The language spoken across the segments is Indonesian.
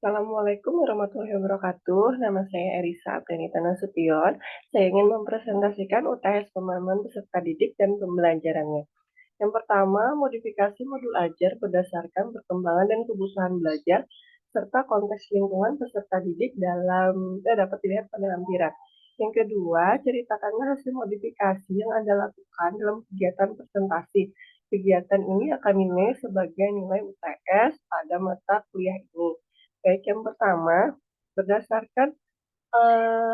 Assalamualaikum warahmatullahi wabarakatuh. Nama saya Erisa Aprenita Nasution. Saya ingin mempresentasikan UTS pemahaman peserta didik dan pembelajarannya. Yang pertama, modifikasi modul ajar berdasarkan perkembangan dan kebutuhan belajar serta konteks lingkungan peserta didik dapat dilihat pada lampiran. Yang kedua, ceritakanlah hasil modifikasi yang Anda lakukan dalam kegiatan presentasi. Kegiatan ini akan dinilai sebagai nilai UTS pada mata kuliah ini. Baik, yang pertama, berdasarkan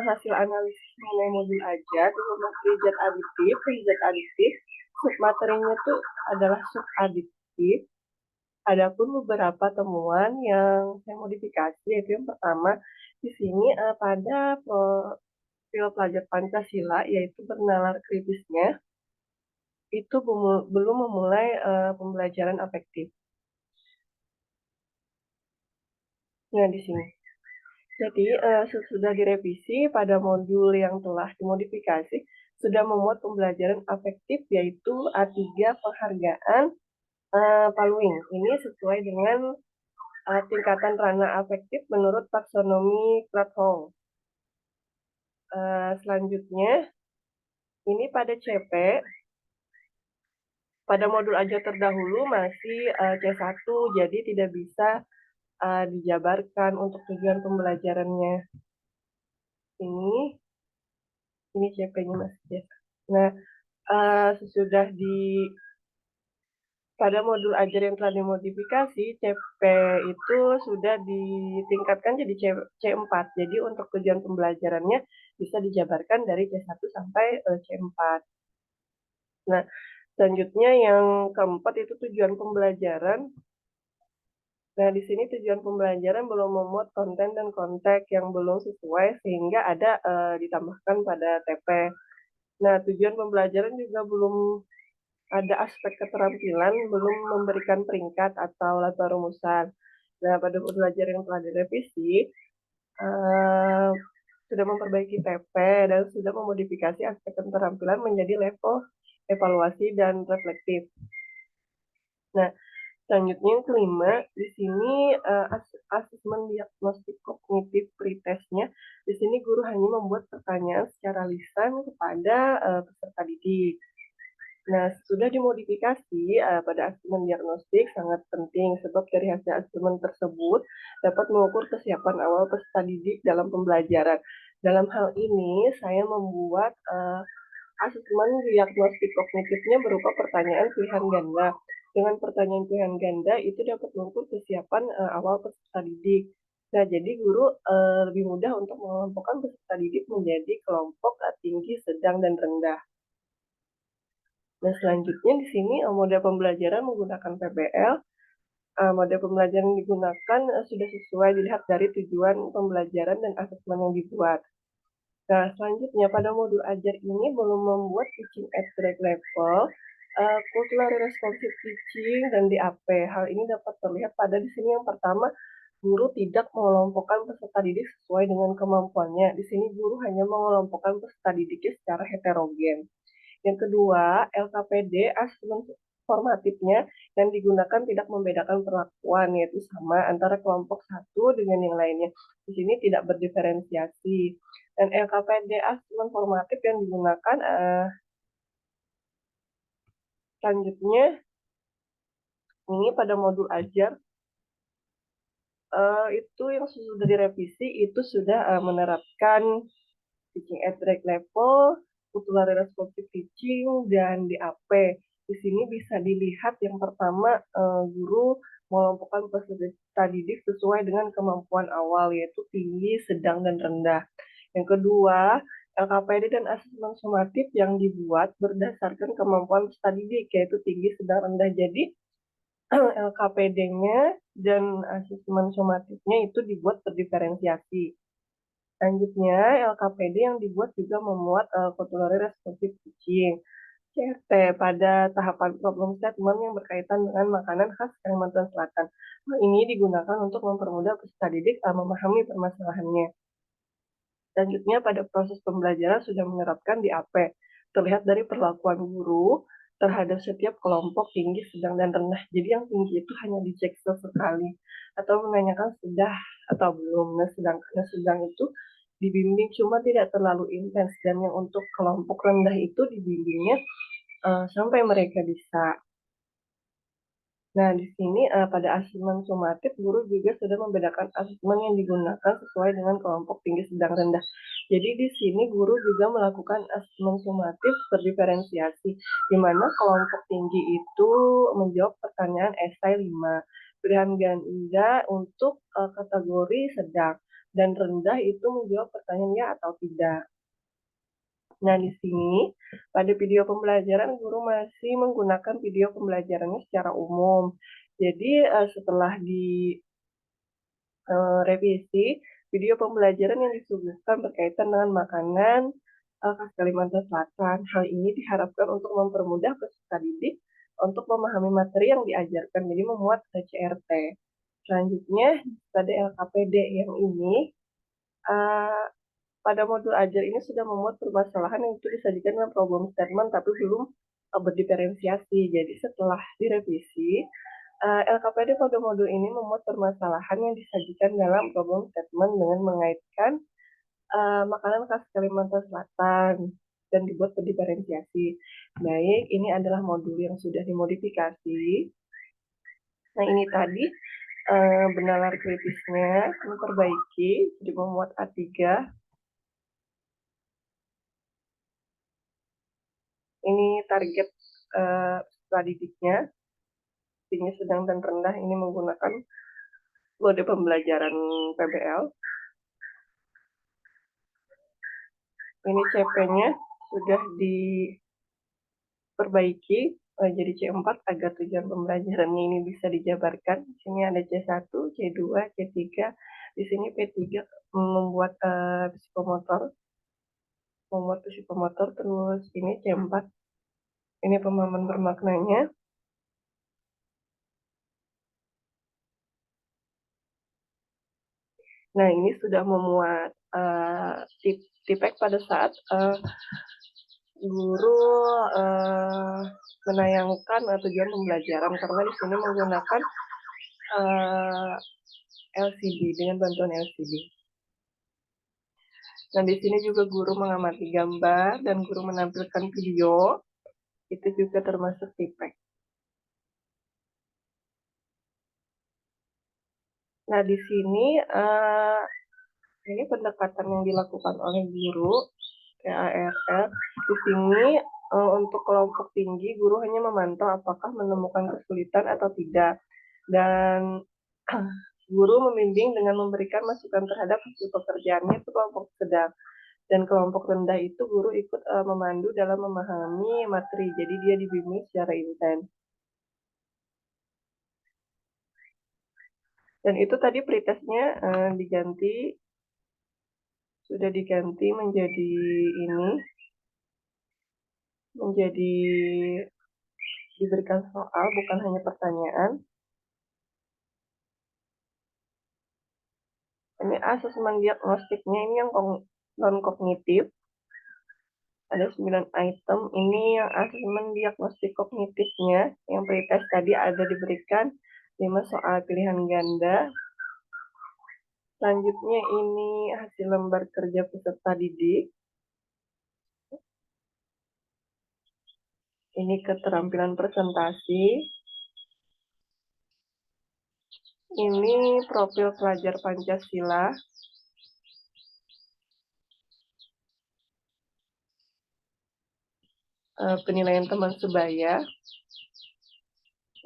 hasil analisis mengenai modul ajar, riset aditif, submaterinya itu adalah subaditif. Adapun beberapa temuan yang saya modifikasi, yaitu yang pertama, di sini pada profil pelajar Pancasila, yaitu bernalar kritisnya, itu belum memulai pembelajaran afektif. Nah, di sini. Jadi, sesudah direvisi pada modul yang telah dimodifikasi, sudah memuat pembelajaran afektif yaitu A3 penghargaan Paluing. Ini sesuai dengan tingkatan ranah afektif menurut taksonomi Krathong. Selanjutnya, ini pada CP, pada modul ajar terdahulu masih C1, jadi tidak bisa dijabarkan untuk tujuan pembelajarannya. Ini CP-nya masih C1. Nah, sesudah pada modul ajar yang telah dimodifikasi, CP itu sudah ditingkatkan jadi C4. Jadi untuk tujuan pembelajarannya bisa dijabarkan dari C1 sampai C4. Nah, selanjutnya yang keempat itu tujuan pembelajaran. Nah, di sini tujuan pembelajaran belum memuat konten dan konteks yang belum sesuai sehingga ada ditambahkan pada TP. Nah, tujuan pembelajaran juga belum ada aspek keterampilan, belum memberikan peringkat atau latar rumusan. Nah, pada modul ajar yang telah direvisi, sudah memperbaiki TP dan sudah memodifikasi aspek keterampilan menjadi level evaluasi dan reflektif. Nah, selanjutnya yang kelima, di sini asesmen diagnostik kognitif pretestnya. Di sini guru hanya membuat pertanyaan secara lisan kepada peserta didik. Nah, sudah dimodifikasi pada asesmen diagnostik sangat penting sebab dari hasil asesmen tersebut dapat mengukur kesiapan awal peserta didik dalam pembelajaran. Dalam hal ini, saya membuat asesmen diagnostik kognitifnya berupa pertanyaan pilihan ganda. Dengan pertanyaan pilihan ganda itu dapat mengukur kesiapan awal peserta didik. Nah, jadi guru lebih mudah untuk mengelompokkan peserta didik menjadi kelompok tinggi, sedang, dan rendah. Nah, selanjutnya di sini mode pembelajaran menggunakan PBL. Mode pembelajaran yang digunakan sudah sesuai dilihat dari tujuan pembelajaran dan asesmen yang dibuat. Nah, selanjutnya pada modul ajar ini belum membuat teaching at grade level, culturally responsive teaching, dan DAP. Hal ini dapat terlihat pada di sini yang pertama, guru tidak mengelompokkan peserta didik sesuai dengan kemampuannya. Di sini guru hanya mengelompokkan peserta didiknya secara heterogen. Yang kedua, LKPD asesmen formatifnya yang digunakan tidak membedakan perlakuan, yaitu sama antara kelompok satu dengan yang lainnya. Di sini tidak berdiferensiasi. Dan LKPD asesmen formatif yang digunakan selanjutnya ini pada modul ajar itu yang sudah direvisi itu sudah menerapkan teaching at grade level, culturally responsive teaching, dan DAP. Di sini bisa dilihat yang pertama guru mengelompokkan peserta didik sesuai dengan kemampuan awal yaitu tinggi, sedang, dan rendah. Yang kedua, LKPD dan asesmen sumatif yang dibuat berdasarkan kemampuan peserta didik yaitu tinggi, sedang, rendah. Jadi LKPD-nya dan asesmen sumatifnya itu dibuat terdiferensiasi. Selanjutnya, LKPD yang dibuat juga memuat culturally responsive teaching. CRT pada tahapan problem statement yang berkaitan dengan makanan khas Kalimantan Selatan. Hal ini digunakan untuk mempermudah peserta didik memahami permasalahannya. Selanjutnya, pada proses pembelajaran sudah menerapkan DAP. Terlihat dari perlakuan guru, terhadap setiap kelompok tinggi, sedang, dan rendah. Jadi yang tinggi itu hanya dicek sesekali atau menanyakan sudah atau belum. Nah, sedangkan yang sedang itu dibimbing cuma tidak terlalu intens, dan yang untuk kelompok rendah itu dibimbingnya sampai mereka bisa. Nah, di sini pada asesmen sumatif, guru juga sudah membedakan asesmen yang digunakan sesuai dengan kelompok tinggi, sedang, rendah. Jadi di sini guru juga melakukan asesmen sumatif berdiferensiasi, di mana kelompok tinggi itu menjawab pertanyaan esai 5, pilihan ganda untuk kategori sedang, dan rendah itu menjawab pertanyaan ya atau tidak. Nah, di sini pada video pembelajaran guru masih menggunakan video pembelajarannya secara umum. Jadi setelah direvisi, video pembelajaran yang disuguhkan berkaitan dengan makanan khas Kalimantan Selatan. Hal ini diharapkan untuk mempermudah peserta didik untuk memahami materi yang diajarkan, jadi memuat CRT. Selanjutnya pada LKPD yang ini, pada modul ajar ini sudah memuat permasalahan yang itu disajikan dengan problem statement tapi belum berdiferensiasi. Jadi setelah direvisi, LKPD pada modul ini memuat permasalahan yang disajikan dalam problem statement dengan mengaitkan makanan khas Kalimantan Selatan dan dibuat berdiferensiasi. Baik, ini adalah modul yang sudah dimodifikasi. Nah, ini tadi benalar kritisnya memperbaiki, jadi memuat A3. Ini target peserta didiknya, tinggi, sedang, dan rendah ini menggunakan mode pembelajaran PBL. Ini CP-nya sudah diperbaiki jadi C4 agar tujuan pembelajarannya ini bisa dijabarkan. Di sini ada C1, C2, C3. Di sini P3 membuat psikomotor, terus ini C4. Ini pemahaman bermaknanya. Nah, ini sudah memuat tipek pada saat guru menayangkan tujuan pembelajaran, karena di sini menggunakan LCD, dengan bantuan LCD. Nah, di sini juga guru mengamati gambar dan guru menampilkan video, itu juga termasuk tipek. Nah, di sini ini pendekatan yang dilakukan oleh guru KARR. Di sini untuk kelompok tinggi, guru hanya memantau apakah menemukan kesulitan atau tidak, dan guru membimbing dengan memberikan masukan terhadap hasil pekerjaannya itu kelompok sedang. Dan kelompok rendah itu guru ikut memandu dalam memahami materi, jadi dia dibimbing secara intens. Dan itu tadi pretestnya sudah diganti menjadi ini, menjadi diberikan soal, bukan hanya pertanyaan. Ini asesmen diagnostiknya, ini yang non-kognitif. Ada 9 item, ini yang asesmen diagnostik kognitifnya. Yang pretest tadi ada diberikan 5 soal pilihan ganda. Selanjutnya ini hasil lembar kerja peserta didik. Ini keterampilan presentasi. Ini profil pelajar Pancasila. Penilaian teman sebaya.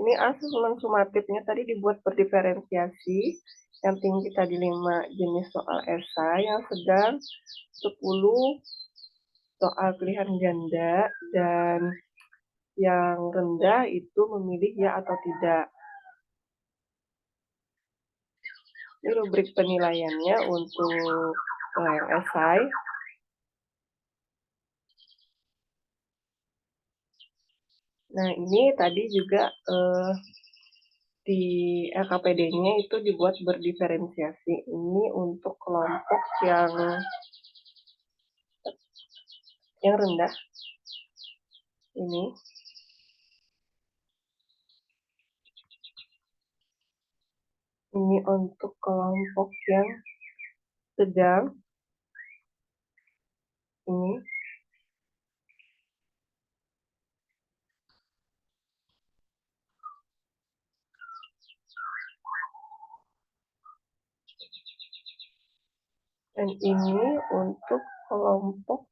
Ini asesmen sumatifnya tadi dibuat berdiferensiasi. Yang tinggi tadi 5 jenis soal esai, yang sedang 10 soal pilihan ganda, dan yang rendah itu memilih ya atau tidak. Ini rubrik penilaiannya untuk yang esai. Nah, ini tadi juga di LKPD-nya itu dibuat berdiferensiasi. Ini untuk kelompok yang rendah. Ini Ini untuk kelompok yang sedang. Ini. Dan ini untuk kelompok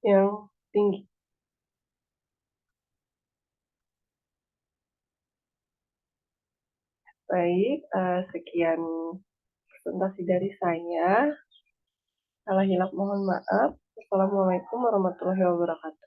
yang tinggi. Baik, sekian presentasi dari saya. Salah hilap mohon maaf. Assalamualaikum warahmatullahi wabarakatuh.